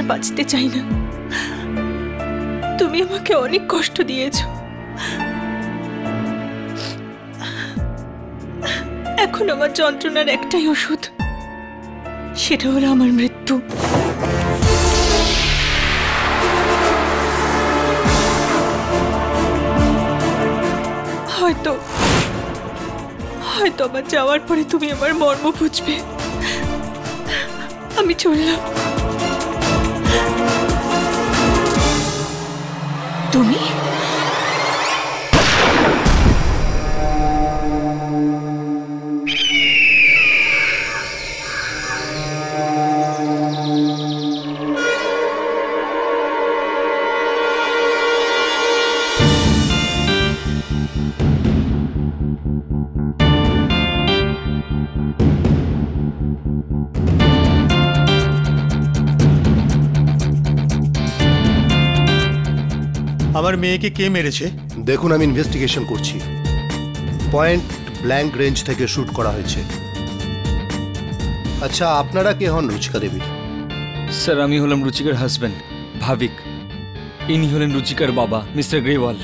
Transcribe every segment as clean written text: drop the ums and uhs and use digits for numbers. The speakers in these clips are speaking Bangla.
বাঁচতে চাই না। তুমি আমাকে অনেক কষ্ট দিয়েছো, এখন আমার যন্ত্রণার একটাই ওষুধ, সেটা হলো আমার মৃত্যু। হয়তো হয়তো আমার যাওয়ার পরে তুমি আমার মর্ম বুঝবে। আমি চললাম। তুমি আমার মেয়েকে কে মেরেছে? দেখুন, আমি ইনভেস্টিগেশন করছি। পয়েন্ট ব্ল্যাঙ্ক রেঞ্জ থেকে শুট করা হয়েছে। আচ্ছা, আপনারা কে হন রুচিকা দেবী? স্যার, আমি হলাম রুচিকার হাজব্যান্ড ভাবিক। ইনি হলেন রুচিকার বাবা মিস্টার গ্রেওয়াল।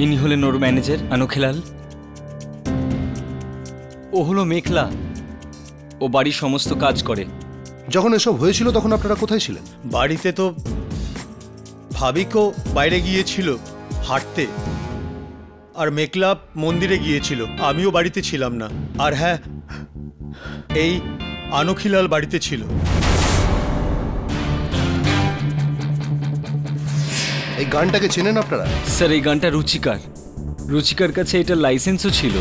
ইনি হলেন ওর ম্যানেজার আনোখিলাল। ও হলো মেঘলা, ও বাড়ির সমস্ত কাজ করে। যখন এসব হয়েছিল তখন আপনারা কোথায় ছিলেন? বাড়িতে তো ভাবিকও বাইরে গিয়েছিল হাঁটতে, আর মেঘলা মন্দিরে গিয়েছিল। আমিও বাড়িতে ছিলাম না। আর হ্যাঁ, এই আনোখিলাল বাড়িতে ছিল। এই গানটাকে চেনেন আপনারা? স্যার, এই গানটা রুচিকার কাছে এটা লাইসেন্সও ছিল।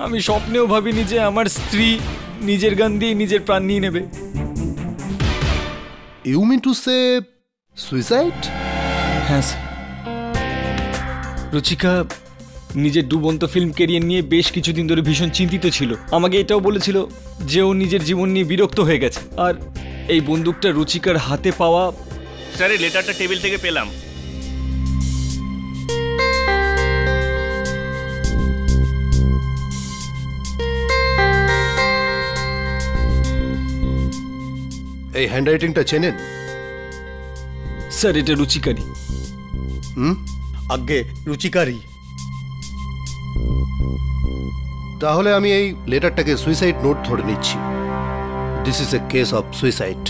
আমি স্বপ্নেও ভাবিনি যে আমার স্ত্রী নিজের গান দিয়ে নিজের প্রাণ নিয়ে নেবে। You mean to say suicide? হ্যাঁ স্যার, রুচিকা নিজের ডুবন্ত ফিল্ম ক্যারিয়ার নিয়ে বেশ কিছুদিন ধরে ভীষণ চিন্তিত ছিল। আমাকে এটাও বলেছিল যে ও নিজের জীবন নিয়ে বিরক্ত হয়ে গেছে। আর এই বন্দুকটা রুচিকার হাতে পাওয়া। স্যার, এই লেটারটা টেবিল থেকে পেলাম। এই হ্যান্ডরাইটিংটা চেনেন? স্যার, এটা রুচিকারই। আগে রুচিকারই। তাহলে আমি এই লেটারটাকে সুইসাইড নোট ধরে নিচ্ছি। This is a case of suicide.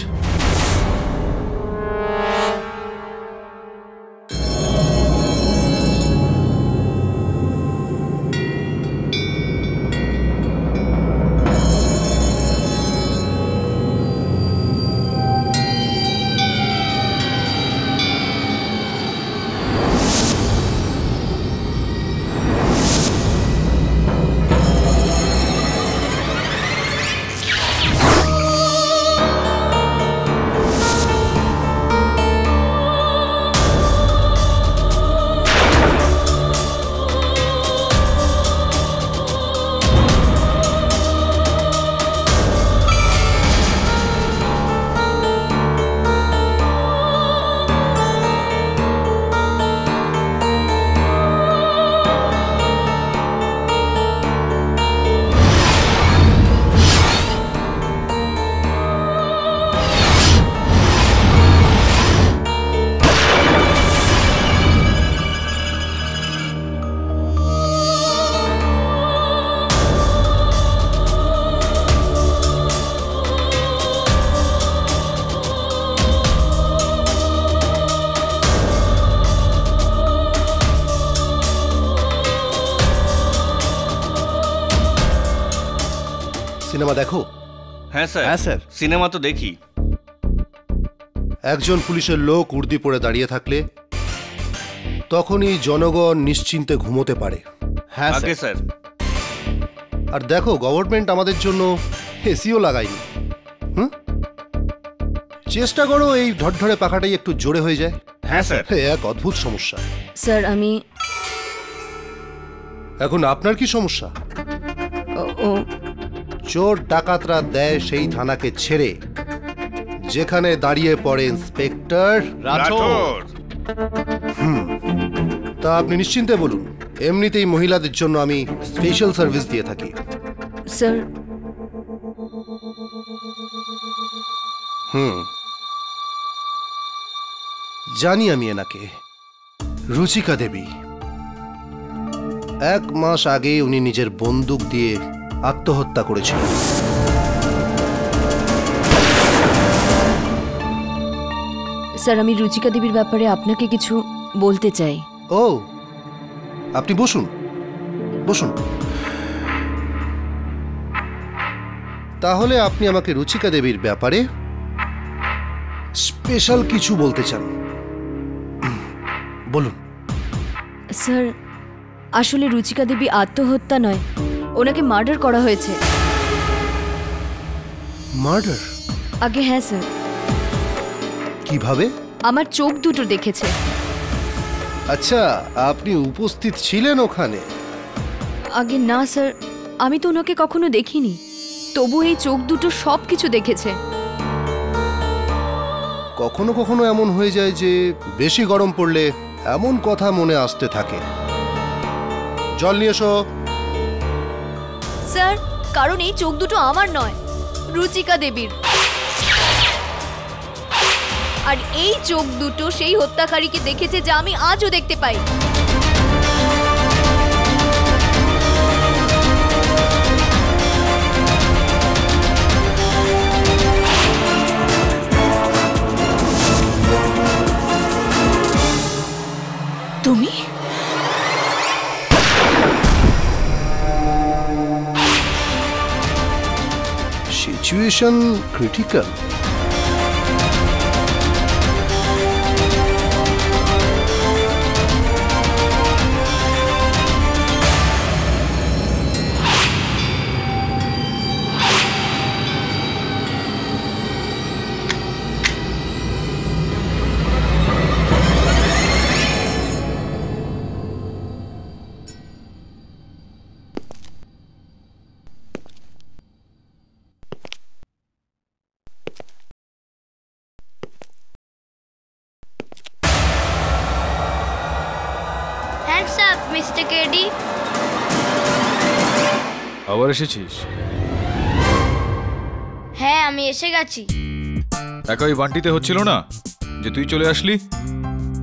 Cinema দেখো? হ্যাঁ স্যার। হ্যাঁ স্যার, সিনেমা তো দেখি। একজন পুলিশের লোক উর্দি পরে দাঁড়িয়ে থাকলে তখনই জনগণ নিশ্চিন্তে ঘুমোতে পারে। হ্যাঁ স্যার। আর দেখো, গভর্নমেন্ট আমাদের জন্য এসিও লাগায়নি। চেষ্টা করো এই ঢড়ঢড়ে পাখাটাই একটু জোরে হয়ে যায়। হ্যাঁ স্যার। এক অদ্ভুত সমস্যা। স্যার, আমি এখন আপনার কি সমস্যা? চোর ডাকাতরা দেয় সেই থানাকে ছেড়ে যেখানে দাঁড়িয়ে পড়ে ইন্সপেক্টর রাঠোর। তা আপনি নিশ্চিন্তে বলুন, এমনিতেই মহিলাদের জন্য আমি স্পেশাল সার্ভিস দিয়ে থাকি। স্যার, জানি আমি এনাকে, রুচিকা দেবী। 1 মাস আগে উনি নিজের বন্দুক দিয়ে আত্মহত্যা করেছিলেন। স্যার, আমি রুচিকা দেবীর ব্যাপারে আপনাকে কিছু বলতে চাই। ও, আপনি বসুন বসুন। তাহলে আপনি আমাকে রুচিকা দেবীর ব্যাপারে স্পেশাল কিছু বলতে চান, বলুন। স্যার, আসলে রুচিকা দেবী আত্মহত্যা নয়, ওনাকে মার্ডার করা হয়েছে। মার্ডার? আগে হ্যাঁ স্যার। কিভাবে? আমার চোখ দুটো দেখেছে। আচ্ছা, আপনি উপস্থিত ছিলেন ওখানে? আগে না স্যার, আমি তো ওনাকে কখনো দেখিনি, তবু এই চোখ দুটো সব কিছু দেখেছে। কখনো কখনো এমন হয়ে যায় যে বেশি গরম পড়লে এমন কথা মনে আসতে থাকে। জল নিয়ে এসো। স্যার, কারণ এই চোখ দুটো আমার নয়, রুচিকা দেবীর। আর এই চোখ দুটো সেই হত্যাকারীকে দেখেছে যা আমি আজও দেখতে পাই। তুমি? Situation critical. Hands up, Mr. Kedi. আবার এসেছিস? হ্যাঁ, আমি এসে গেছি। একাই বান্টিতে হচ্ছিল না যে তুই চলে আসলি?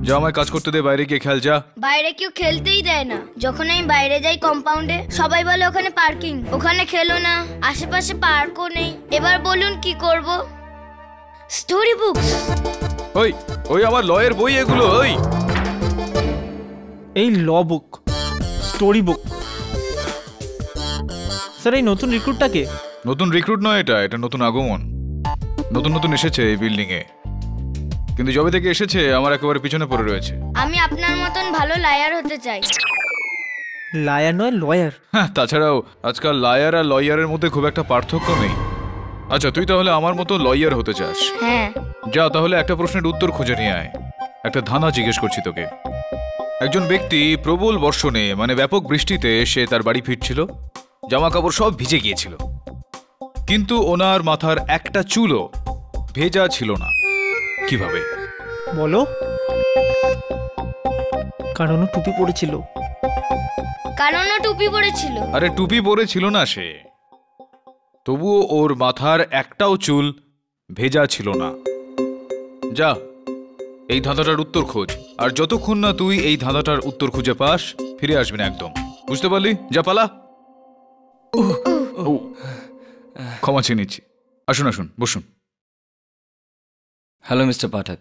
যা, আমায় কাজ করতে দে, বাইরে গিয়ে খেল যা। বাইরে কেউ খেলতেই দেয় না। যখন আমি বাইরে যাই কম্পাউন্ডে, সবাই বলে ওখানে পার্কিং, ওখানে খেলো না, আশেপাশে পার্কও নেই। এবার বলুন কি করব? Story books. ওই ওই আমার লয়ের বই এগুলো। ওই এই ল বুক, স্টোরি বুক। স্যার, এই নতুন রিক্রুটটাকে? নতুন রিক্রুট নয়, এটা নতুন আগমন। নতুন নতুন এসেছে এই বিল্ডিং এ, কিন্তু যবে থেকে এসেছে আমার একেবারে পিছনে পড়ে রয়েছে। আমি আপনার মতন ভালো লায়ার হতে চাই। লায়ার নয়, লয়ার। হ্যাঁ, তাছাড়াও আজকাল লায়ার আর লয়ারের মধ্যে খুব একটা পার্থক্য নেই। আচ্ছা, তুই তাহলে আমার মতো লয়ার হতে চাস? হ্যাঁ। যা, তাহলে একটা প্রশ্নের উত্তর খুঁজে নিয়ে আয়। একটা ধাঁধা জিজ্ঞেস করছি তোকে। একজন ব্যক্তি প্রবল বর্ষণে, মানে ব্যাপক বৃষ্টিতে, সে তার বাড়ি ফিরছিল। জামা কাপড় সব ভিজে গিয়েছিল, কিন্তু ওনার মাথার একটা চুলও ভেজা ছিল না। কিভাবে? বলো। কারণ ও টুপি পরেছিল। কারণ ও টুপি পরেছিল। আরে টুপি পরেছিল না সে, তবুও ওর মাথার একটাও চুল ভেজা ছিল না। যা, এই ধাঁধাটার উত্তর খোঁজ। আর যতক্ষণ না তুই এই ধাঁধাটার উত্তর খুঁজে পাস, ফিরে আসবি না একদম। বুঝতে পারলি? যা, পালা। ক্ষমা চেয়ে নিচ্ছি। আসুন আসুন, বসুন। হ্যালো মিস্টার পাঠক,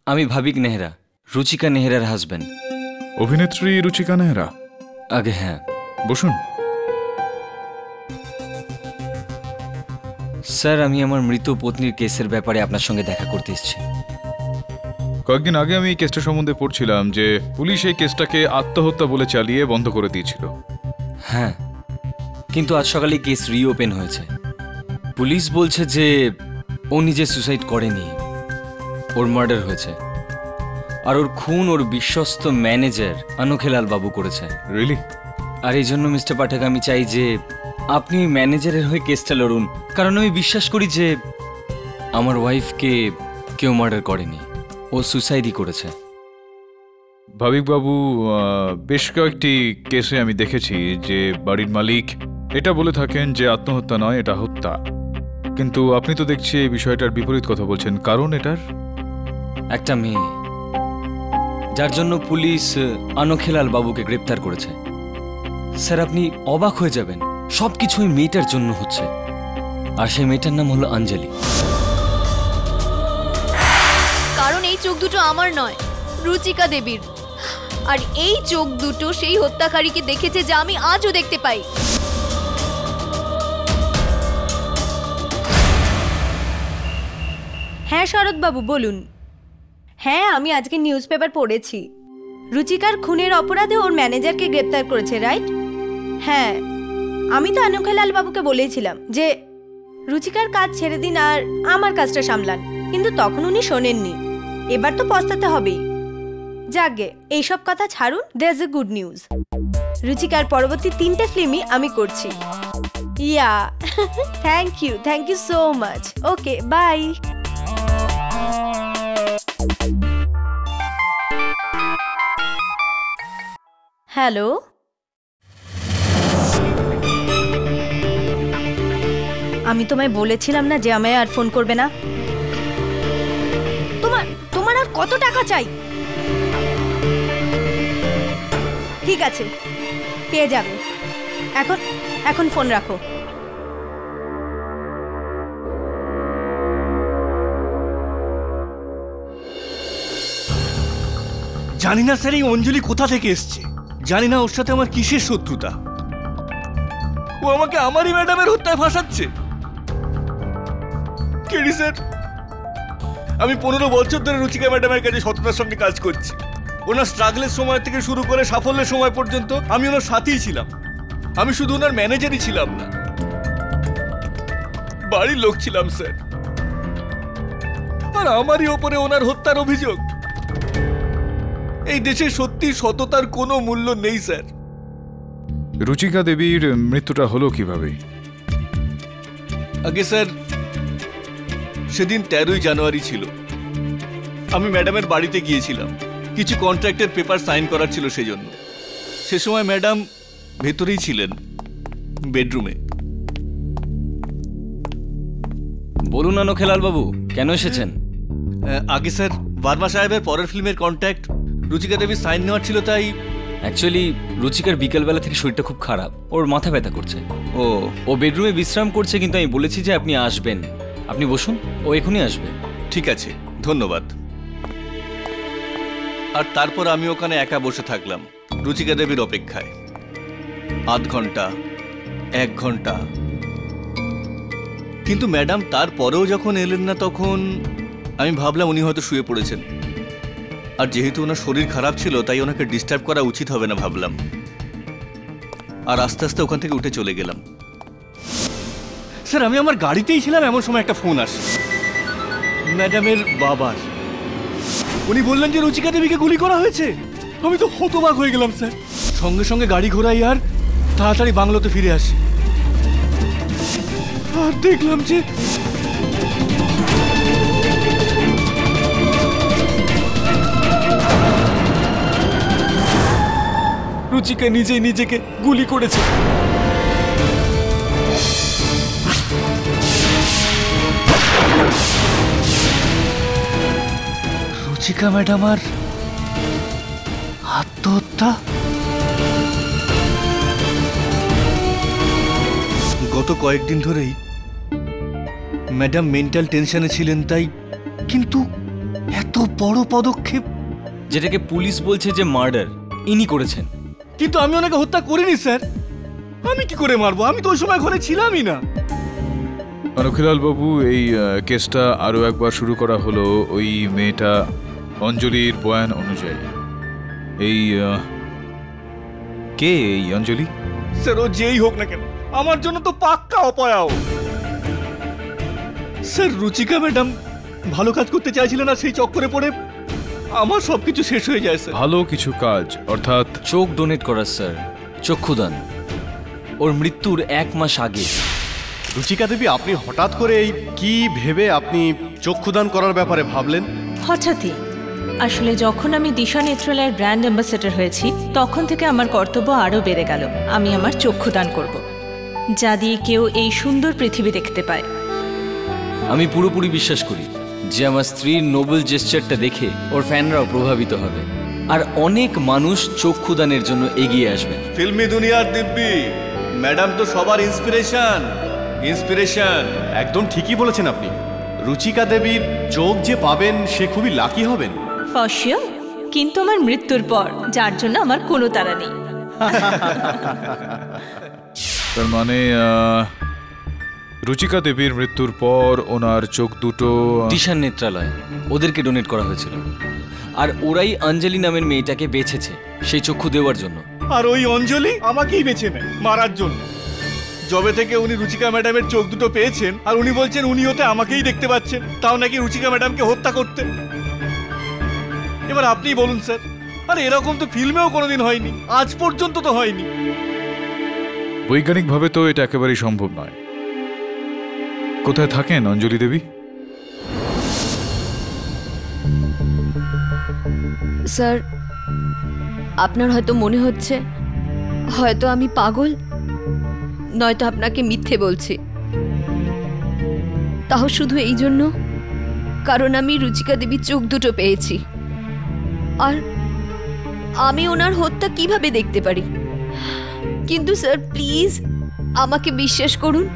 আমি ভাবিক নেহরা, রুচিকা নেহরার হাজব্যান্ড। অভিনেত্রী রুচিকা নেহরা? আগে হ্যাঁ। বসুন। স্যার, আমি আমার মৃত পত্নীর কেসের ব্যাপারে আপনার সঙ্গে দেখা করতে এসেছি। কয়েকদিন আগে আমি এই কেসটা সম্বন্ধে পড়ছিলাম যে পুলিশ এই কেসটাকে আত্মহত্যা বলে চালিয়ে বন্ধ করে দিয়েছিল। হ্যাঁ, কিন্তু আজ সকালে কেস রিওপেন হয়েছে। পুলিশ বলছে যে ও নিজে সুসাইড করেনি, ওর মার্ডার হয়েছে। আর ওর খুন ওর বিশ্বস্ত ম্যানেজার অনখেলাল বাবু করেছে। রিয়েলি? আর এই জন্য মিস্টার পাঠক, আমি চাই যে আপনি ম্যানেজারের হয়ে কেসটা লড়ুন, কারণ আমি বিশ্বাস করি যে আমার ওয়াইফকে কেউ মার্ডার করেনি, ও সুসাইডই করেছে। ভাবিকবাবু, বেশ কয়েকটি কেসে আমি দেখেছি যে বাড়ির মালিক এটা বলে থাকেন যে আত্মহত্যা নয়, এটা হত্যা। কিন্তু আপনি তো দেখছি এই বিষয়টার বিপরীত কথা বলছেন। কারণ এটার? একটা মেয়ে, যার জন্য পুলিশ আনখেলাল বাবুকে গ্রেপ্তার করেছে। স্যার, আপনি অবাক হয়ে যাবেন, সবকিছু ওই মেয়েটার জন্য হচ্ছে। আর সেই মেয়েটার নাম হলো অঞ্জলি। কারণ এই চোখ দুটো আমার নয়, রুচিকা দেবীর। আর এই চোখ দুটো সেই হত্যাকারীকে দেখেছে যা আমি আজও দেখতে পাই। হ্যাঁ শরৎবাবু বলুন। হ্যাঁ, আমি আজকে নিউজ পেপার পড়েছি। রুচিকার খুনের অপরাধে ওর ম্যানেজারকে গ্রেপ্তার করেছে, রাইট? হ্যাঁ, আমি তো আনখেলাল বাবুকে বলেছিলাম যে রুচিকার কাজ ছেড়ে দিন আর আমার কাজটা সামলান, কিন্তু তখন উনি শোনেননি। এবার তো পস্তাতে হবেই। যাকগে, এইসব কথা ছাড়ুন। There's a good news. রুচিকার পরবর্তী 3টে ফিল্মই আমি করছি। Yeah thank you so much. Okay, bye. Hello, আমি তোমায় বলেছিলাম না যে আমায় আর ফোন করবে না? তোমার আর কত টাকা চাই? ঠিক আছে, পেয়ে যাবে। এখন ফোন রাখো। জানি না স্যার এই অঞ্জলি কোথা থেকে এসছে, জানি না ওর সাথে আমার কিসের শত্রুতা। ও আমাকে আমারই ম্যাডামের হত্যায় ফাঁসাচ্ছে। কেডি স্যার, আমি 15 বছর ধরে রুচিকা ম্যাডামের কাছে সততার সঙ্গে কাজ করছি। ওনার স্ট্রাগলের সময় থেকে শুরু করে সাফল্যের সময় পর্যন্ত আমি ওনার সাথেই ছিলাম। আমি শুধু ওনার ম্যানেজারই ছিলাম না, বাড়ির লোক ছিলাম স্যার। আর আমারই ওপরে ওনার হত্যার অভিযোগ। এই দেশে সত্যি সততার কোনো মূল্য নেই স্যার। রুচিকা দেবীর মৃত্যুটা হলো কিভাবে? আগে স্যার, সেদিন 13ই জানুয়ারি ছিল। আমি ম্যাডামের বাড়িতে গিয়েছিলাম, কিছু কন্ট্রাক্টের পেপার সাইন করার ছিল সেই জন্য। সে সময় ম্যাডাম ভেতরেই ছিলেন, বেডরুমে। বলুন আনখেলাল বাবু, কেন এসেছেন? আগে স্যার, বার্মা সাহেবের পরের ফিল্মের কন্ট্রাক্ট রুচিকা দেবীর সাইন নেওয়ার ছিল, তাই। অ্যাকচুয়ালি রুচিকার বিকেলবেলা থেকে শরীরটা খুব খারাপ, ওর মাথা ব্যথা করছে। ও বেডরুমে বিশ্রাম করছে, কিন্তু আমি বলেছি যে আপনি আসবেন। আপনি বসুন, ও এখনই আসবে। ঠিক আছে, ধন্যবাদ। আর তারপর আমি ওখানে একা বসে থাকলাম রুচিকা দেবীর অপেক্ষায়। আধ ঘন্টা, 1 ঘন্টা, কিন্তু ম্যাডাম তারপরেও যখন এলেন না, তখন আমি ভাবলাম উনি হয়তো শুয়ে পড়েছেন। আর যেহেতু ওনার শরীর খারাপ ছিল, তাই ওনাকে ডিস্টার্ব করা উচিত হবে না ভাবলাম। আর আস্তে আস্তে ওখান থেকে উঠে চলে গেলাম। স্যার, আমি আমার গাড়িতেই ছিলাম, এমন সময় একটা ফোন আসে ম্যাডামের বাবার। উনি বললেন যে রুচিকা দেবীকে গুলি করা হয়েছে। আমি তো হতবাক হয়ে গেলাম স্যার। সঙ্গে সঙ্গে গাড়ি ঘোরাই আর তাড়াতাড়ি বাংলোতে ফিরে আসি। আর দেখলাম যে রুচিকা নিজেই নিজেকে গুলি করেছে। রুচিকা ম্যাডাম আর আত্মহত্যা। গত কয়েকদিন ধরেই ম্যাডাম মেন্টাল টেনশনে ছিলেন, তাই। কিন্তু এত বড় পদক্ষেপ, যেটাকে পুলিশ বলছে যে মার্ডার, ইনি করেছেন। কিন্তু আমি ওনাকে হত্যা করিনি স্যার। আমি কি করে মারবো? আমি তো ওই সময় ঘরে ছিলামই না। আনখেলাল বাবু, এই কেসটা আরো একবার শুরু করা হলো ওই মেয়েটা অঞ্জলির বয়ান অনুযায়ী। কে এই অঞ্জলি? স্যার, ও যেই হোক না কেন, আমার জন্য তো পাক্কা অপয়াও। স্যার, রুচিকা ম্যাডাম ভালো কাজ করতে চাইছিলেন, আর সেই চক্করে পড়ে আমার সবকিছু শেষ হয়ে যায় স্যার। ভালো কিছু কাজ অর্থাৎ চোখ ডোনেট করা স্যার, চক্ষুদান। ওর মৃত্যুর 1 মাস আগে। রুচিকা দেবী, আপনি হঠাৎ করে এই কি ভেবে আপনি চক্ষুদান করার ব্যাপারে ভাবলেন? হঠাৎই। আসলে যখন আমি দিশা নেত্রালয়ের ব্র্যান্ড অ্যাম্বাসেডর হয়েছি, তখন থেকে আমার কর্তব্য আরও বেড়ে গেল। আমি আমার চক্ষুদান করব, যা দিয়ে কেউ এই সুন্দর পৃথিবী দেখতে পায়। আমি পুরোপুরি বিশ্বাস করি যে আমার স্ত্রীর নোবেল জেস্চারটা দেখে ওর ফ্যানরাও প্রভাবিত হবে আর অনেক মানুষ চক্ষুদানের জন্য এগিয়ে আসবে। ফিল্মি দুনিয়ার দিব্যি, ম্যাডাম তো সবার ইন্সপিরেশন। একদম ঠিকই বলেছেন আপনি। রুচিকা দেবীর চোখ যে পাবেন সে খুবই লাকি হবেন। ফর শিওর, কিন্তু আমার মৃত্যুর পর, যার জন্য আমার কোনো তাড়া নেই। তার মানে রুচিকা দেবীর মৃত্যুর পর ওনার চোখ দুটো দিশান নেত্রালয় ওদেরকে ডোনেট করা হয়েছিল, আর ওরাই অঞ্জলি নামের মেয়েটাকে বেছেছে সেই চক্ষু দেওয়ার জন্য। আর ওই অঞ্জলি আমাকেই বেছে নেয় মারার জন্য। যবে থেকে উনি রুচিকা ম্যাডামের চোখ দুটো পেয়েছেন আর উনি বলছেন উনি ওতে আমাকেই দেখতে পাচ্ছেন, তাও নাকি রুচিকা ম্যাডামকে হত্যা করতে। এবার আপনি বলুন স্যার, আরে এরকম তো ফিল্মেও কোনোদিন হয়নি, আজ পর্যন্ত তো হয়নি। বৈজ্ঞানিকভাবে তো এটা একেবারেই সম্ভব নয়। কোথায় থাকেন অঞ্জলি দেবী? স্যার, আপনার হয়তো মনে হচ্ছে হয়তো আমি পাগল, নয়তো আপনাকে মিথ্যে বলছি। তাও শুধু এই জন্য কারণ আমি রুচিকা দেবীর চোখ দুটো পেয়েছি, আর আমি ওনার হত্যা কিভাবে দেখতে পারি। কিন্তু স্যার প্লিজ আমাকে বিশ্বাস করুন,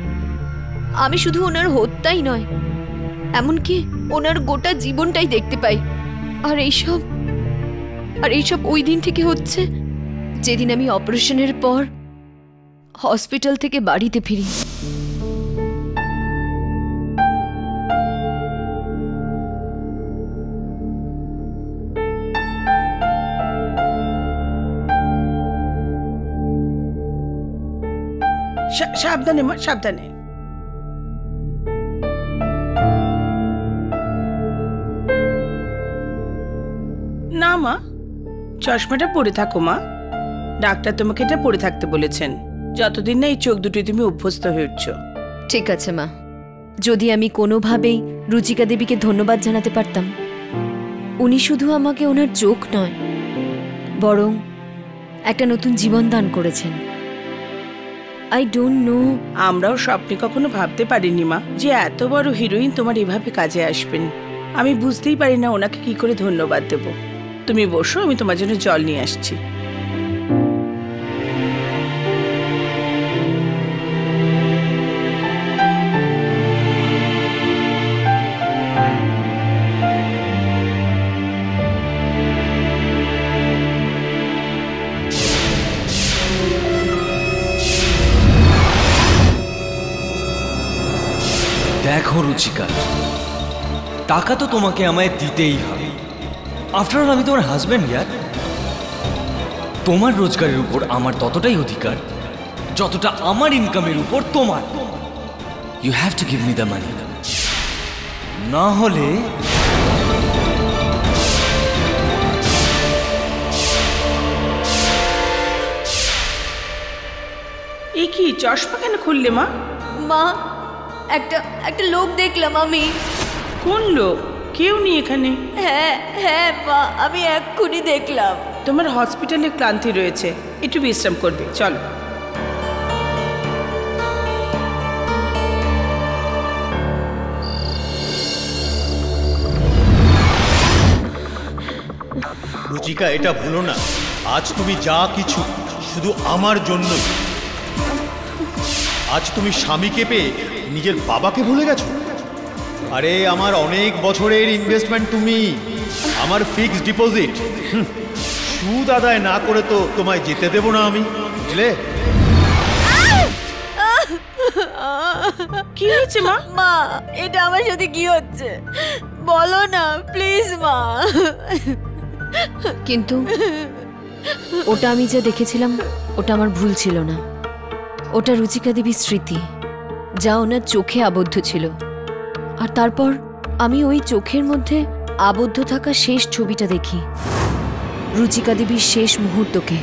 আমি শুধু ওনার হত্যাই নয়, এমনকি ওনার গোটা জীবনটাই দেখতে পাই। আর এইসব ওই দিন থেকে হচ্ছে যেদিন আমি অপারেশনের পর হসপিটাল থেকে বাড়িতে ফিরি। সাবধানে মা, সাবধানে। না মা, চশমাটা পরে থাকো মা। ডাক্তার তোমাকে এটা পরে থাকতে বলেছেন, যতদিন না এই চোখ দুটি তুমি অভ্যস্ত হয়ে উঠছ। ঠিক আছে মা, যদি আমি কোনোভাবেই রুচিকা দেবীকে ধন্যবাদ জানাতে পারতাম। উনি শুধু আমাকে ওনার চোখ নয়, বরং একটা নতুন জীবন দান করেছেন। I don't know. আমরাও স্বপ্নে কখনো ভাবতে পারিনি মা যে এত বড় হিরোইন তোমার এভাবে কাজে আসবেন। আমি বুঝতেই পারি না ওনাকে কি করে ধন্যবাদ দেব। তুমি বসো, আমি তোমার জন্য জল নিয়ে আসছি। দেখো রুচিকা, টাকা তো তোমাকে আমায় দিতেই হবে। আফটার অল আমি তোমার হাজব্যান্ড ইয়ার। তোমার রোজগারের উপর আমার ততটাই অধিকার যতটা আমার ইনকামের উপর তোমার। You have to give me the money, না হলে এ কি, চশমা কেন খুললে মা? মা, একটা লোক দেখলাম আমি। কোন লোক? কেউ নেই এখানে। হ্যাঁ হ্যাঁ মা, আমি এক্ষুনি দেখলাম। তোমার হসপিটালে ক্লান্তি রয়েছে, একটু বিশ্রাম করবে, চলো। রুচিকা, এটা ভুলো না, আজ তুমি যা কিছু শুধু আমার জন্যই। আজ তুমি স্বামীকে পেয়ে নিজের বাবাকে ভুলে গেছো। আরে আমার অনেক বছরের ইনভেস্টমেন্ট তুমি, আমার ফিক্সড ডিপোজিট। সুদ আদায় না করে তো তোমায় যেতে দেব না আমি, বুঝলে? কি হয়েছে মা? মা, এটা আমার সাথে কি হচ্ছে বলো না প্লিজ মা। কিন্তু ওটা আমি যা দেখেছিলাম ওটা আমার ভুল ছিল না। ওটা রুচিকা দেবীর স্মৃতি, যা ওনার চোখে আবদ্ধ ছিল। আর তারপর আমি ওই চোখের মধ্যে আবদ্ধ থাকা শেষ ছবিটা দেখি, রুচিকা দেবীর শেষ মুহূর্তকে।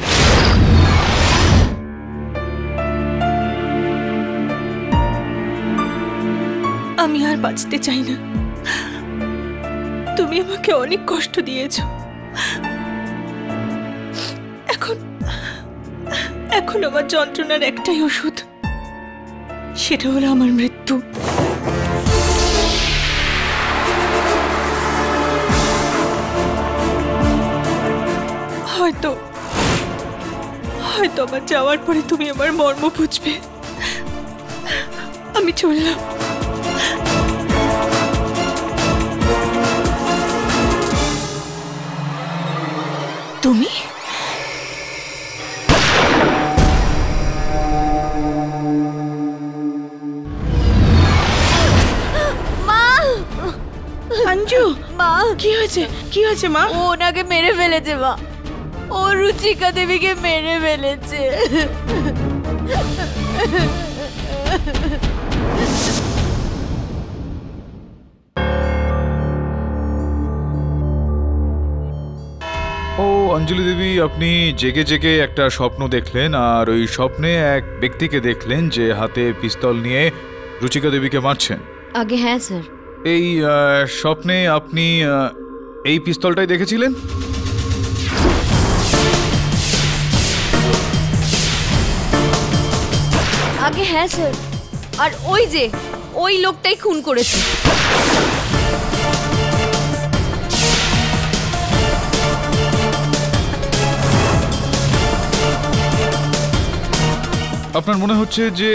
আমি আর বাঁচতে চাই না। তুমি আমাকে অনেক কষ্ট দিয়েছো। এখন আমার যন্ত্রণার একটাই ওষুধ, সেটা হলো আমার মৃত্যু। হয়তো হয়তো আমার যাওয়ার পরে তুমি আমার মর্ম বুঝবে। আমি চললাম। তুমি অঞ্জু, মা কি হয়েছে? কি হয়েছে মা? ও ওনাকে মেরে ফেলেছে মা। ও রুচিকা দেবীকে মেরে ফেলেছে। ও অঞ্জলি দেবী, আপনি জেগে জেগে একটা স্বপ্ন দেখলেন, আর ওই স্বপ্নে এক ব্যক্তিকে দেখলেন যে হাতে পিস্তল নিয়ে রুচিকা দেবীকে মারছেন। আগে হ্যাঁ স্যার। এই স্বপ্নে আপনি এই পিস্তলটাই দেখেছিলেন? আগে হ্যাঁ স্যার। আর ওই যে ওই লোকটাই খুন করেছে। আপনার মনে হচ্ছে যে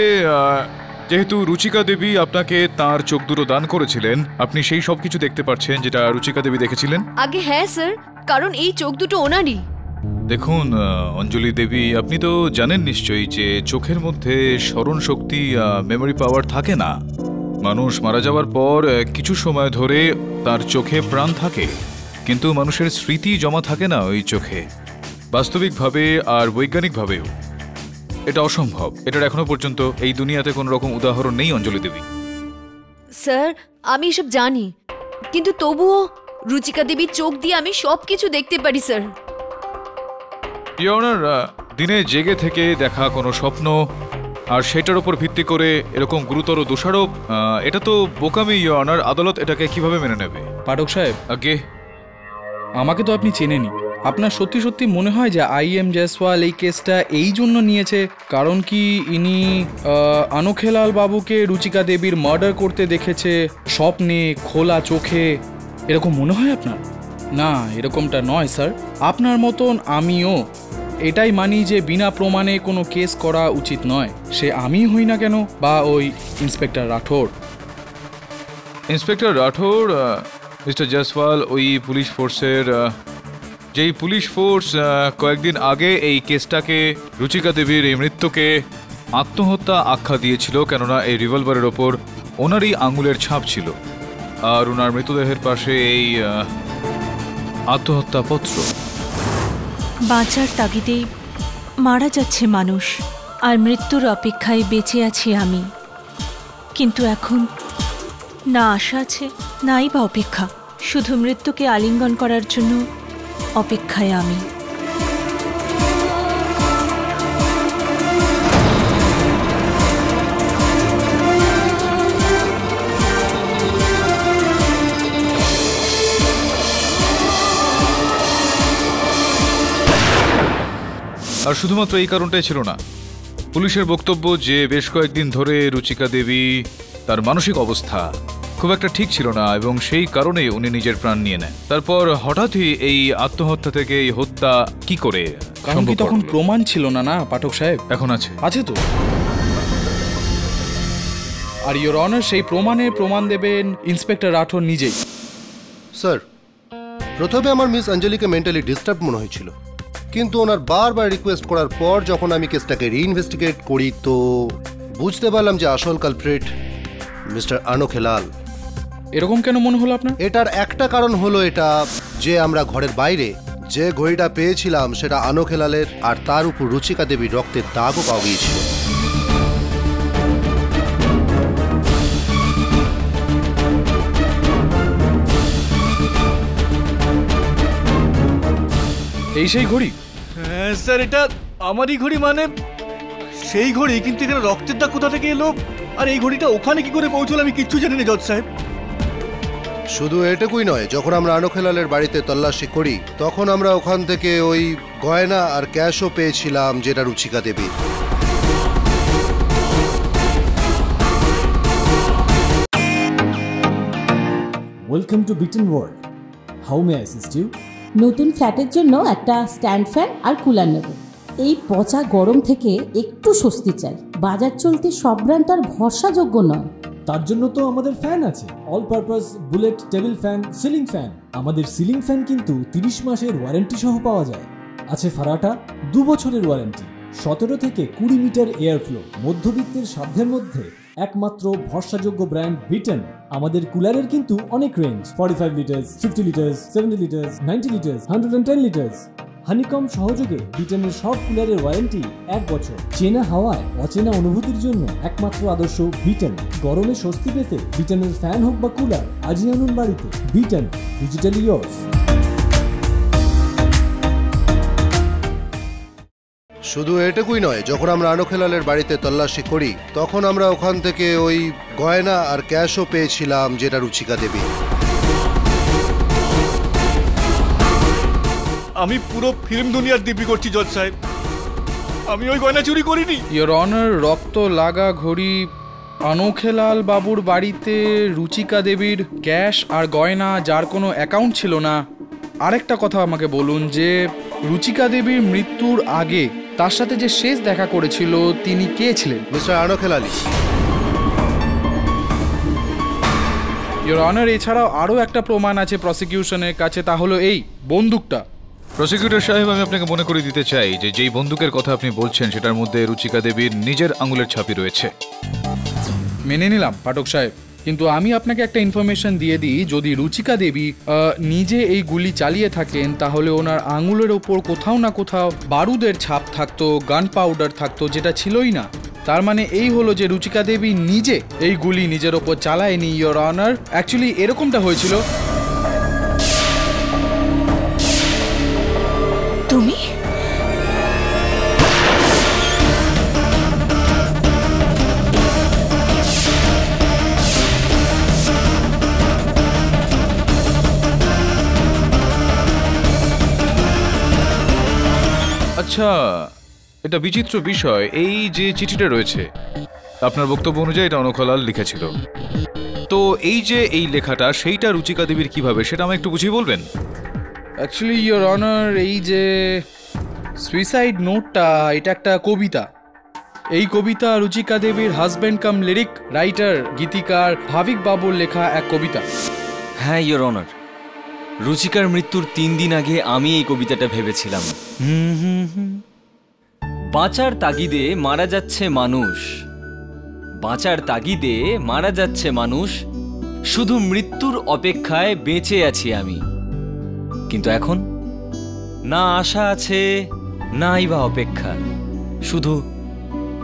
যেহেতু রুচিকা দেবী আপনাকে তার চোখ দুটো দান করেছিলেন, আপনি সেই সব কিছু দেখতে পাচ্ছেন যেটা রুচিকা দেবী দেখেছিলেন? আগে হ্যাঁ স্যার, কারণ এই চোখ দুটো ওনারই। দেখুন অঞ্জলি দেবী, আপনি তো জানেন নিশ্চয়ই যে চোখের মধ্যে স্মরণ শক্তি, মেমোরি পাওয়ার থাকে না। মানুষ মারা যাওয়ার পর কিছু সময় ধরে তার চোখে প্রাণ থাকে, কিন্তু মানুষের স্মৃতি জমা থাকে না ওই চোখে, বাস্তবিকভাবে আর বৈজ্ঞানিকভাবেও। এটা অসম্ভব। এটার এখনো পর্যন্ত এই দুনিয়াতে কোনো রকম উদাহরণ নেই অঞ্জলি দেবী। স্যার আমি এসব জানি, কিন্তু তবুও রুচিকা দেবীর চোখ দিয়ে আমি সব কিছু দেখতে পারি স্যার। ইওর অনার, দিনে জেগে থেকে দেখা কোনো স্বপ্ন আর সেটার উপর ভিত্তি করে এরকম গুরুতর দোষারোপ, এটা তো বোকামি ইওর অনার। আদালত এটাকে কিভাবে মেনে নেবে? পাঠক সাহেব, আগে আমাকে তো আপনি চেনেনি। আপনার সত্যি সত্যি মনে হয় যে IM জয়সওয়াল এই কেসটা এই জন্য নিয়েছে কারণ কি ইনি আনোখেলাল বাবুকে রুচিকা দেবীর মার্ডার করতে দেখেছে স্বপ্নে, খোলা চোখে, এরকম মনে হয় আপনার? না, এরকমটা নয় স্যার। আপনার মতন আমিও এটাই মানি যে বিনা প্রমাণে কোনো কেস করা উচিত নয়, সে আমি হই না কেন বা ওই inspector Rathore. Inspector Rathore, mister Jaiswal ওই পুলিশ ফোর্সের, যেই পুলিশ ফোর্স কয়েকদিন আগে এই কেসটাকে, রুচিকা দেবীর এই মৃত্যুকে আত্মহত্যা আখ্যা দিয়েছিল, কেননা এই রিভলভারের ওপর ওনারই আঙুলের ছাপ ছিল, আর ওনার মৃতদেহের পাশে এই আত্মহত্যা পত্র। বাঁচার তাগিদেই মারা যাচ্ছে মানুষ, আর মৃত্যুর অপেক্ষায় বেঁচে আছি আমি। কিন্তু এখন না আশা আছে, নাই বা অপেক্ষা, শুধু মৃত্যুকে আলিঙ্গন করার জন্য অপেক্ষায় আমি। আর শুধুমাত্র এই কারণটাই ছিল না, পুলিশের বক্তব্য যে বেশ কয়েকদিন ধরে রুচিকা দেবী তার মানসিক অবস্থা খুব একটা ঠিক ছিল না, এবং সেই কারণে উনি নিজের প্রাণ নিয়ে নেন। তারপর হঠাৎই এই আত্মহত্যা থেকে এই হত্যা কি করে কারণ কি তখন প্রমাণ ছিল না? না পাঠক সাহেব, এখন আছে। আছে তো। আর ইওর অনার, সেই প্রমাণ দেবেন ইন্সপেক্টর রাঠোর নিজেই। স্যার, প্রথমে আমার মিস অঞ্জলিকে মেন্টালি ডিস্টার্ব মনে হয়েছিল, কিন্তু ওনার বারবার রিকোয়েস্ট করার পর যখন আমি কেসটাকে রিইনভেস্টিগেট করি তো বুঝতে পারলাম যে আসল কালপ্রিট মিস্টার আনোখেলাল। এরকম কেন মনে হলো আপনার? এটার একটা কারণ হলো এটা যে আমরা ঘরের বাইরে যে ঘড়িটা পেয়েছিলাম সেটা আনোখেলালের, আর তার উপর রুচিকা দেবীর রক্তের দাগও পাওয়া গিয়েছিল। এই সেই ঘড়ি? হ্যাঁ স্যার, এটা আমারই ঘড়ি। মানে সেই ঘড়ি, কিন্তু এখানে রক্তের দাগ কোথা থেকে এলো, আর এই ঘড়িটা ওখানে কি করে পৌঁছলো আমি কিচ্ছু জানি না জজ সাহেব। শুধু এটুকুই নয়, যখন আমরা আনোখেলালের বাড়িতে তল্লাশি করি তখন আমরা ওখান থেকে ওই গয়না আর ক্যাশও পেয়েছিলাম যেটা রুচিকা দেবী। Welcome to Beaten World. How may I assist you? নতুন ফ্ল্যাটের জন্য একটা স্ট্যান্ড ফ্যান আর কুলার নেব। এই পচা গরম থেকে একটু স্বস্তি চাই। বাজার চলতে সব ব্র্যান্ড আর ভরসাযোগ্য নয়। তার জন্য তো আমাদের ফ্যান আছে, all purpose bullet table fan, ceiling fan. আমাদের সিলিং ফ্যান কিন্তু 30 মাসের ওয়ারেন্টি সহ পাওয়া যায়। আছে ফারাটা 2 বছরের ওয়ারেন্টি, 17 থেকে 20 মিটার এয়ার ফ্লো, মধ্যবিত্তের সাধ্যের মধ্যে একমাত্র ভরসাযোগ্য ব্র্যান্ড বিটন। আমাদের কুলারের কিন্তু অনেক range, 45 litres, 50 litres, 70 litres, 90 litres, 110 litres. Honeycomb সহযোগে বিটনের সব কুলারের ওয়ারেন্টি 1 বছর। চেনা হাওয়ায় অচেনা অনুভূতির জন্য একমাত্র আদর্শ বিটন। গরমে স্বস্তি পেতে বিটনের ফ্যান হোক বা কুলার আজই আনুন বাড়িতে। Vuitton, digitally yours. শুধু এটুকুই নয়, যখন আমরা আনোখেলালের বাড়িতে তল্লাশি করি তখন আমরা ওখান থেকে ওই গয়না আর ক্যাশও পেয়েছিলাম, যেটা রুচিকা দেবী। আমি পুরো ফিল্ম দুনিয়ার দিব্যি করছি জজ সাহেব, আমি ওই গয়না চুরি করিনি। ইয়োর অনার, রক্ত লাগা ঘড়ি আনোখেলাল বাবুর বাড়িতে রুচিকা দেবীর ক্যাশ আর গয়না যার কোনো অ্যাকাউন্ট ছিল না। আরেকটা কথা আমাকে বলুন যে রুচিকা দেবীর মৃত্যুর আগে তার সাথে যে শেষ দেখা করেছিল তিনি কে ছিলেন? মিস্টার আনোখেলালি। ইয়োর অনার, এছাড়াও আরও একটা প্রমাণ আছে প্রসিকিউশনের কাছে, তা হলো এই বন্দুকটা। প্রসিকিউটর সাহেব, আমি আপনাকে মনে করে দিতে চাই যে যেই বন্দুকের কথা আপনি বলছেন সেটার মধ্যে রুচিকা দেবীর নিজের আঙুলের ছাপই রয়েছে। মেনে নিলাম পাঠক সাহেব, কিন্তু আমি আপনাকে একটা ইনফরমেশন দিয়ে দিই, যদি রুচিকা দেবী নিজে এই গুলি চালিয়ে থাকেন তাহলে ওনার আঙুলের ওপর কোথাও না কোথাও বারুদের ছাপ থাকতো, গান পাউডার থাকতো, যেটা ছিলই না। তার মানে এই হলো যে রুচিকা দেবী নিজে এই গুলি নিজের ওপর চালায়নি ইয়োর অনার। অ্যাকচুয়ালি এরকমটা হয়েছিল। তুমি আচ্ছা, এটা বিচিত্র বিষয়, এই যে চিঠিটা রয়েছে আপনার বক্তব্য অনুযায়ী এটা আনোখেলাল লিখেছিল, তো এই যে এই লেখাটা সেইটা রুচিকা দেবীর কিভাবে, সেটা আমায় একটু বুঝিয়ে বলবেন? অ্যাকচুয়ালি ইয়োর অনার, এই যে সুইসাইড নোটটা এটা একটা কবিতা। এই কবিতা রুচিকা দেবীর হাজব্যান্ড কাম লিরিক রাইটার গীতিকার ভাবিক বাবুর লেখা এক কবিতা। হ্যাঁ ইয়োর অনার, রুচিকার মৃত্যুর 3 দিন আগে আমি এই কবিতাটা ভেবেছিলাম। বাঁচার তাগিদে মারা যাচ্ছে মানুষ, বাঁচার তাগিদে মারা যাচ্ছে মানুষ, শুধু মৃত্যুর অপেক্ষায় বেঁচে আছি আমি। কিন্তু এখন না আশা আছে নাই বা অপেক্ষা, শুধু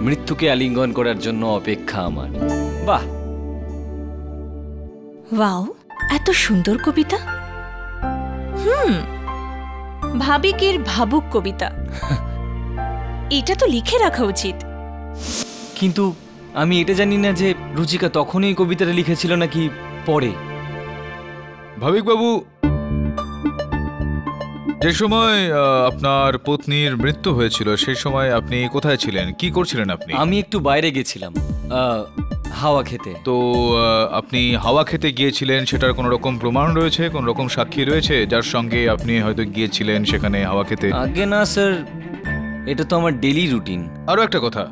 মৃত্যুকে আলিঙ্গন করার জন্য অপেক্ষা আমার। বাহ, ওয়াও, এত সুন্দর কবিতা। ভাবিকের ভাবুক কবিতা। এটা তো লিখে রাখা উচিত। কিন্তু আমি এটা জানি না যে রুচিকা তখনই এই কবিতাটা লিখেছিল নাকি পরে। ভাবিক বাবু, যে সময় আপনার পত্নীর মৃত্যু হয়েছিল সেই সময় আপনি কোথায় ছিলেন, কি করছিলেন আপনি? আমি একটু বাইরে গেছিলাম হাওয়া খেতে। তো আপনি হাওয়া খেতে গিয়েছিলেন, সেটার কোনো রকম প্রমাণ রয়েছে, কোনো রকম সাক্ষী রয়েছে যার সঙ্গে আপনি হয়তো গিয়েছিলেন সেখানে হাওয়া খেতে? আগে না স্যার, এটা তো আমার ডেইলি রুটিন। আরও একটা কথা,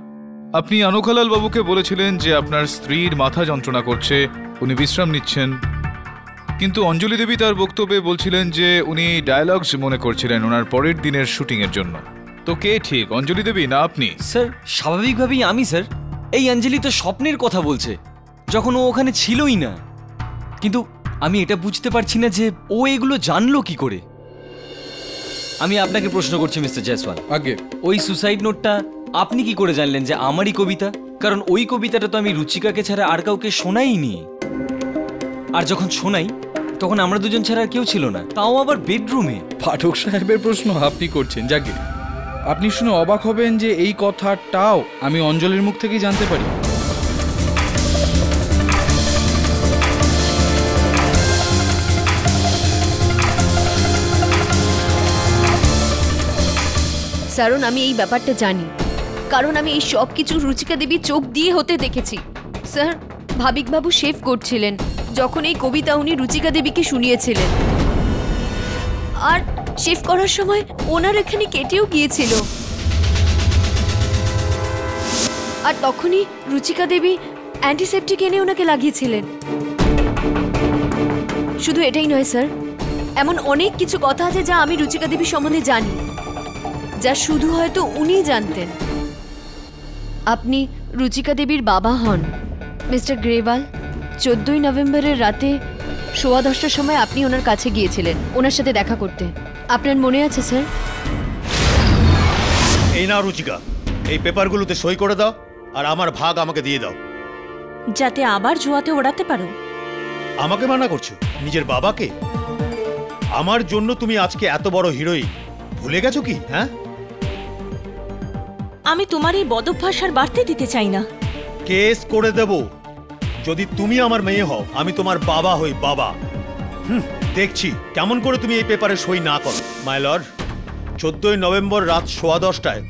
আপনি আনোখেলাল বাবুকে বলেছিলেন যে আপনার স্ত্রীর মাথা যন্ত্রণা করছে, উনি বিশ্রাম নিচ্ছেন, কিন্তু অঞ্জলি দেবী তার বক্তব্যে বলছিলেন যে উনি ডায়ালগস মনে করছিলেন ওনার পরের দিনের শুটিংয়ের জন্য। তো কে ঠিক, অঞ্জলি দেবী না আপনি? স্যার স্বাভাবিকভাবেই আমি স্যার। এই অঞ্জলি তো স্বপ্নের কথা বলছে, যখন ও ওখানে ছিলই না। কিন্তু আমি এটা বুঝতে পারছি না যে ও এগুলো জানলো কি করে। আমি আপনাকে প্রশ্ন করছি মিস্টার জয়সওয়াল, আগে ওই সুসাইড নোটটা আপনি কি করে জানলেন যে আমারই কবিতা? কারণ ওই কবিতাটা তো আমি রুচিকাকে ছাড়া আর কাউকে শোনাইনি। আর যখন শোনাই তখন আমরা দুজন ছাড়া আর কেউ ছিল না, তাও আবার বেডরুমে। পাঠক সাহেবের প্রশ্ন আপনি করছেন, যাকে আপনি শুনে অবাক হবেন যে এই কথাটাও আমি অঞ্জলির মুখ থেকেই জানতে পারি। কারণ আমি এই ব্যাপারটা জানি, কারণ আমি এই সব কিছু রুচিকা দেবী চোখ দিয়ে হতে দেখেছি। স্যার, ভাবিকবাবু শেভ করছিলেন যখন এই কবিতা উনি রুচিকা দেবীকে শুনিয়েছিলেন, আর শিফট করার সময় ওনার এখানে কেটেও গিয়েছিল। আর তখনই রুচিকা দেবী অ্যান্টিসেপটিক এনে ওনাকে লাগিয়েছিলেন। শুধু এটাই নয় স্যার, এমন অনেক কিছু কথা আছে যা আমি রুচিকা দেবী সম্বন্ধে জানি, যা শুধু হয়তো উনিই জানতেন। আপনি রুচিকা দেবীর বাবা হন মিস্টার গ্রেওয়াল। 14ই নভেম্বরের রাতে 10:15টার সময় আপনি ওনার কাছে গিয়েছিলেন ওনার সাথে দেখা করতে। আপনার মনে আছে স্যার? এই না রুচিকা, এই পেপারগুলোতে সই করে দাও আর আমার ভাগ আমাকে দিয়ে দাও। যাতে আবার জুয়াতে ওড়াতে পারো। আমাকে মানা করছো? নিজের বাবাকে? আমার জন্য তুমি আজকে এত বড় হিরোইন ভুলে গেছো কি? হ্যাঁ, আমি তোমার এই বদভ্যাস আর বাড়তে দিতে চাই না। কেস করে দেব। যদি তুমি আমার মেয়ে হও, আমি তোমার বাবা হই। বাবা দেখছি কেমন করে তুমি এই পেপারে সই না করো। মাই লর্ড, 14ই নভেম্বর রাত 10:15টায়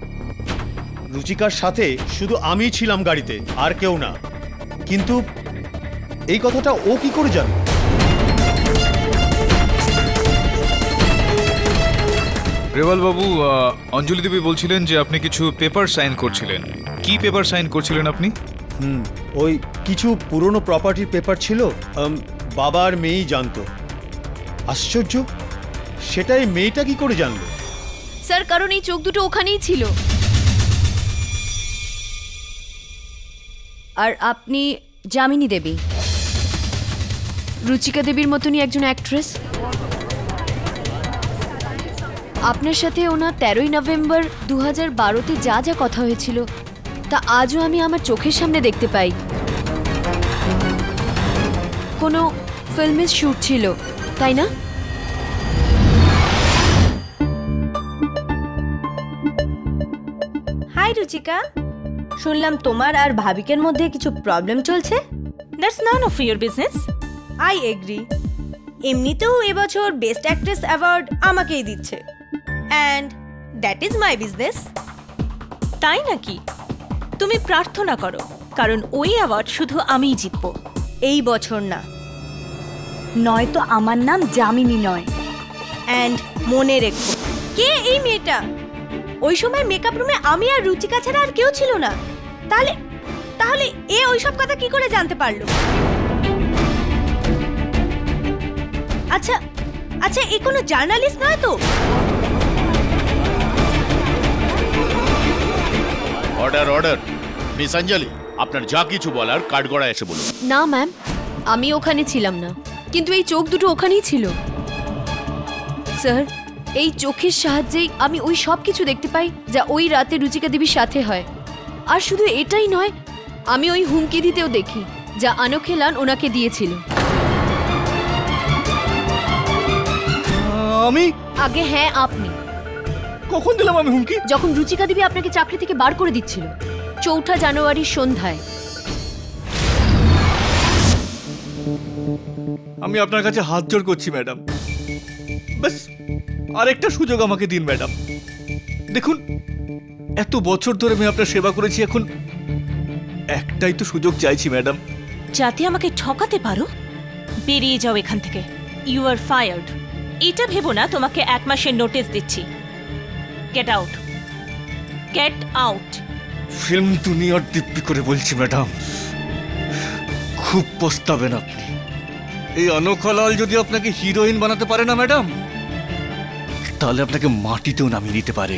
রুচিকার সাথে শুধু আমিই ছিলাম গাড়িতে, আর কেউ না। কিন্তু এই কথাটা ও কি করে জানে? গ্রেওয়াল বাবু, অঞ্জলি দেবী বলছিলেন যে আপনি কিছু পেপার সাইন করছিলেন। কি পেপার সাইন করছিলেন আপনি? ওই কিছু পুরনো প্রপার্টির পেপার ছিল, বাবার মেয়েই জানতো। আশ্চর্য, সেটাই মেয়েটা কি করে জানলো? স্যার, কারণ এই চোখ দুটো ওখানেই ছিল। আর আপনি যামিনী দেবী, রুচিকা দেবীর মতনই একজন অ্যাক্ট্রেস। আপনার সাথে ওনার 13ই নভেম্বর 2012-তে যা যা কথা হয়েছিল তা আজও আমি আমার চোখের সামনে দেখতে পাই। কোনো ফিল্মের শ্যুট ছিল, তাই না? হাই রুচিকা, শুনলাম তোমার আর ভাবিকের মধ্যে কিছু প্রবলেম চলছে। That's none of your business. I agree. এমনিতেও এবছর বেস্ট অ্যাক্ট্রেস অ্যাওয়ার্ড আমাকেই দিচ্ছে, and that is my business. তাই নাকি? তুমি প্রার্থনা করো, কারণ ওই অ্যাওয়ার্ড শুধু আমিই জিতব। এই বছর না, নয়তো আমার নাম যামিনী নয়। অ্যান্ড মনে রেখো, কে এই মেয়েটা? ওই সময় মেকআপ রুমে আমি আর রুচিকা ছাড়া আর কেউ ছিল না। তাহলে তাহলে এ ওইসব কথা কি করে জানতে পারলো? আচ্ছা আচ্ছা, এ কোনো জার্নালিস্ট নয় তো? Order order. মিস অঞ্জলি, আপনার যা কিছু বলার কাঠগড়ায় এসে বলুন। না ম্যাম, আমি ওখানে ছিলাম না, কিন্তু এই চোখ দুটো ওখানেই ছিল। স্যার, এই চোখের সাহায্যেই আমি ওই সব কিছু দেখতে পাই যা ওই রাতে রুচিকা দেবীর সাথে হয়। আর শুধু এটাই নয়, আমি ওই হুমকি দিতেও দেখি যা আনোখেলান ওনাকে দিয়েছিল। আমি? আগে হ্যাঁ, আপনি। কখন দিলাম আমি হুমকি? যখন রুচিকা দেবী আপনাকে চাকরি থেকে বার করে দিচ্ছিল, 4 জানুয়ারির সন্ধ্যায়। আমি আপনার কাছে হাত জোড় করছি ম্যাডাম, বাস আরেকটা সুযোগ আমাকে দিন ম্যাডাম। দেখুন, এত বছর ধরে আমি আপনার সেবা করেছি, এখন একটাই তো সুযোগ চাইছি ম্যাডাম। যাতে আমাকে ঠকাতে পারো, বেরিয়ে যাও এখান থেকে। You are fired. এটা ভেবো না তোমাকে 1 মাসের নোটিস দিচ্ছি। Get out, get out. Film দুনিয়ার দিব্যি করে বলছি ম্যাডাম, খুব পস্তাবেন আপনি। এই অনখালাল যদি আপনাকে হিরোইন বানাতে পারে না ম্যাডাম, তাহলে আপনাকে মাটিতেও নামিয়ে দিতে পারে,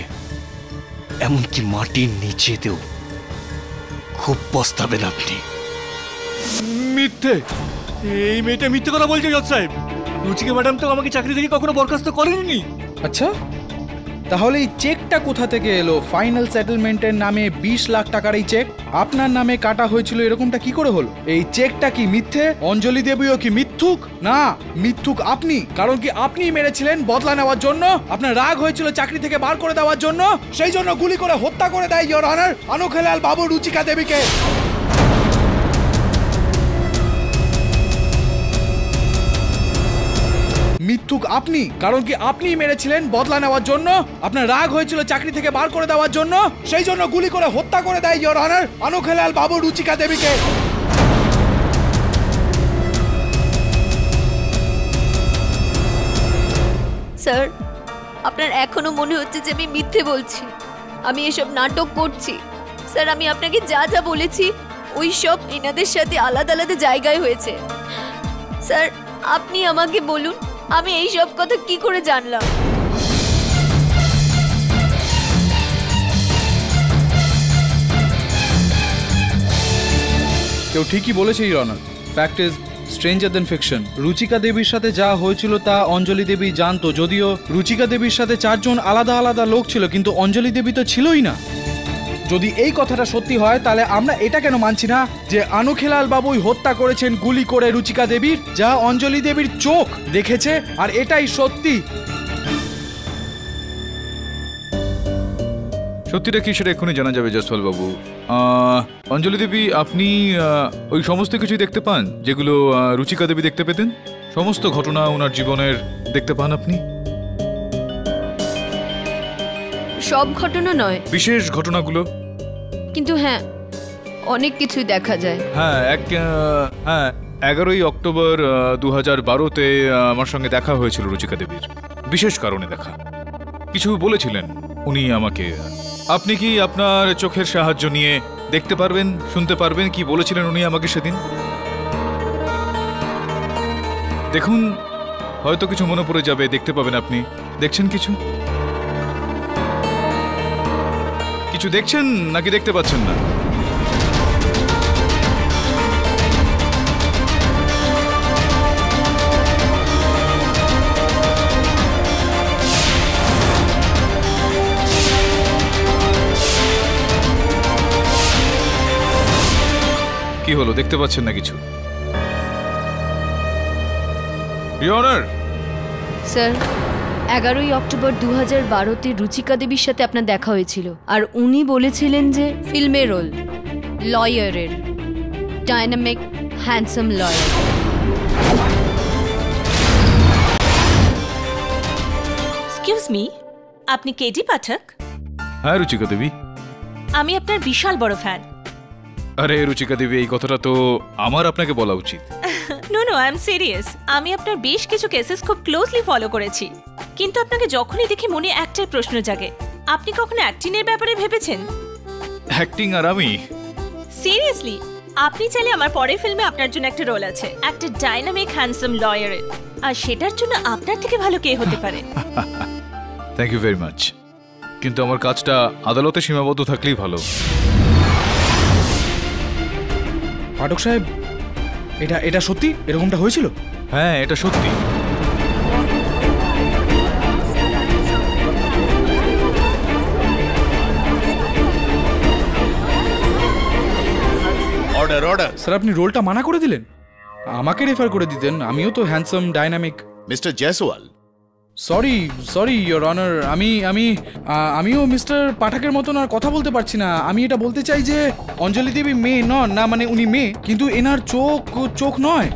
এমনকি মাটির নিচেতেও। খুব পস্তাবেন আপনি। মিথ্যে, এই মেয়েটা মিথ্যে কথা বলছে জজ সাহেব। রুচিকা ম্যাডাম তো আমাকে চাকরি থেকে কখনো বরখাস্ত করেননি। আচ্ছা, তাহলে এই চেকটা কোথা থেকে এলো? ফাইনাল সেটেলমেন্টের নামে 20 লাখ টাকার এই চেক আপনার নামে কাটা হয়েছিল, এরকমটা কি করে হলো? এই চেকটা কি মিথ্যে? অঞ্জলি দেবীও কি মিথ্যুক? না, মিথ্যুক আপনি। কারণ কি আপনি মেরেছিলেন বদলা নেওয়ার জন্য, আপনার রাগ হয়েছিল চাকরি থেকে বার করে দেওয়ার জন্য, সেই জন্য গুলি করে হত্যা করে দেয় ইওর অনার আনোখেলাল বাবু রুচিকা দেবীকে। মিথ্যুক আপনি। কারণ কি আপনি মেরেছিলেন বদলা নেওয়ার জন্য, আপনার রাগ হয়েছিল চাকরি থেকে বার করে দেওয়ার জন্য, সেই জন্য গুলি করে হত্যা করে দেয় ইওর অনার আনোখেলাল বাবু রুচিকা দেবীকে। স্যার, আপনার এখনো মনে হচ্ছে যে আমি মিথ্যে বলছি, আমি এসব নাটক করছি। স্যার, আমি আপনাকে যা যা বলেছি ওই সব এনাদের সাথে আলাদা আলাদা জায়গায় হয়েছে। স্যার, আপনি আমাকে বলুন আমি এই সব কথা কি করে জানলাম? কেউ ঠিকই বলেছে your honour. Fact is stranger then fiction. Ruchika দেবীর সাথে যা হয়েছিল তা অঞ্জলি দেবী জানতো, যদিও রুচিকা দেবীর সাথে 4 জন আলাদা আলাদা লোক ছিল, কিন্তু অঞ্জলি দেবী তো ছিলই না। যদি এই কথাটা সত্যি হয় তাহলে আমরা এটা কেন মানছি না যে আনুখেলাল বাবুই হত্যা করেছেন গুলি করে রুচিকা দেবীর, যা অঞ্জলি দেবীর চোখ দেখেছে, আর এটাই সত্যি। সত্যিটা কি সেটা এক্ষুনি জানা যাবে জয়সওয়াল বাবু। অঞ্জলি দেবী, আপনি ওই সমস্ত কিছুই দেখতে পান যেগুলো রুচিকা দেবী দেখতে পেতেন? সমস্ত ঘটনা ওনার জীবনের দেখতে পান আপনি? সব ঘটনা নয়, বিশেষ ঘটনাগুলো। কিন্তু হ্যাঁ, অনেক কিছুই দেখা যায়। হ্যাঁ, 11ই অক্টোবর 2012-তে আমার সঙ্গে দেখা হয়েছিল রুচিকা দেবীর। বিশেষ কারণে দেখা, কিছু বলেছিলেন উনি আমাকে। আপনি কি আপনার চোখের সাহায্য নিয়ে দেখতে পারবেন, শুনতে পারবেন কি বলেছিলেন উনি আমাকে সেদিন? দেখুন, হয়তো কিছু মনে পড়ে যাবে, দেখতে পাবেন আপনি। দেখছেন কিছু? কিছু দেখছেন নাকি দেখতে পাচ্ছেন না? কি হলো, দেখতে পাচ্ছেন না কিছু? Your honour. স্যার, 11ই অক্টোবর 2012-তে রুচিকা দেবীর সাথে আপনার দেখা হয়েছিল, আর উনি বলেছিলেন যে ফিল্মের রোল, লয়ারের, dynamic handsome lawyer. Excuse me, আপনি কেডি পাঠক? হ্যাঁ রুচিকা দেবী, আমি আপনার বিশাল বড় ফ্যান। আরে রুচিকা দেবী, এই কথাটা তো আমার আপনাকে বলা উচিত। No, I am serious. আমি আপনার বেশ কিছু কেসেস খুব ক্লোজলি ফলো করেছি, কিন্তু আপনাকে যখনই দেখি মনে একটাই প্রশ্ন জাগে, আপনি কখনো অ্যাক্টিং এর ব্যাপারে ভেবেছেন? অ্যাক্টিং আর আমি? সিরিয়াসলি, আপনি চাইলে আমার পরের ফিল্মে আপনার জন্য একটা রোল আছে, একটা ডাইনামিক হ্যান্ডসাম লয়ারের, আর সেটার জন্য আপনার থেকে ভালো কে হতে পারে? থ্যাংক ইউ ভেরি মাচ, কিন্তু আমার কাজটা আদালতে সীমাবদ্ধ থাকলেই ভালো। পাঠক সাহেব, এটা সত্যি এরকমটা হয়েছিল? হ্যাঁ, এটা সত্যি। Order order. স্যার, আপনি রোলটা মানা করে দিলেন, আমাকে রেফার করে দিতেন, আমিও তো handsome dynamic. Mister Jaiswal, sorry your honour, আমিও মিস্টার পাঠকের মতন আর কথা বলতে পারছি না। আমি এটা বলতে চাই যে অঞ্জলি দেবী মেয়ে নন, না মানে উনি মেয়ে, কিন্তু এনার চোখ নয়।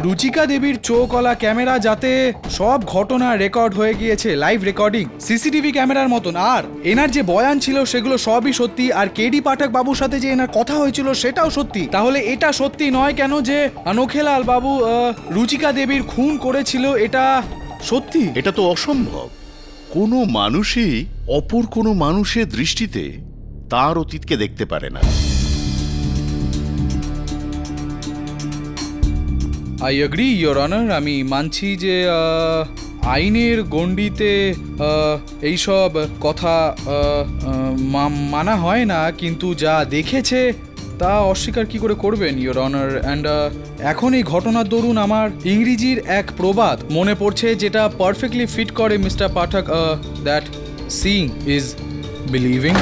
রুচিকা দেবীর চোখওয়ালা ক্যামেরা, যাতে সব ঘটনা রেকর্ড হয়ে গিয়েছে, লাইভ রেকর্ডিং, সিসিটিভি ক্যামেরার মতন। আর এনার যে বয়ান ছিল সেগুলো সবই সত্যি, আর কেডি পাঠক বাবুর সাথে যে এনার কথা হয়েছিল সেটাও সত্যি। তাহলে এটা সত্যি নয় কেন যে আনুখেলাল বাবু রুচিকা দেবীর খুন করেছিল? এটা সত্যি। এটা তো অসম্ভব। কোনো মানুষই অপর কোনো মানুষের দৃষ্টিতে তার অতীতকে দেখতে পারে না। আই এগ্রি ইওর অনার, আমি মানছি যে আইনের গণ্ডিতে এইসব কথা মানা হয় না, কিন্তু যা দেখেছে তা অস্বীকার কি করে করবেন ইওর অনার। অ্যান্ড এখন এই ঘটনার দরুন আমার ইংরেজির এক প্রবাদ মনে পড়ছে, যেটা পারফেক্টলি ফিট করে mister Pathak, that seeing is believing.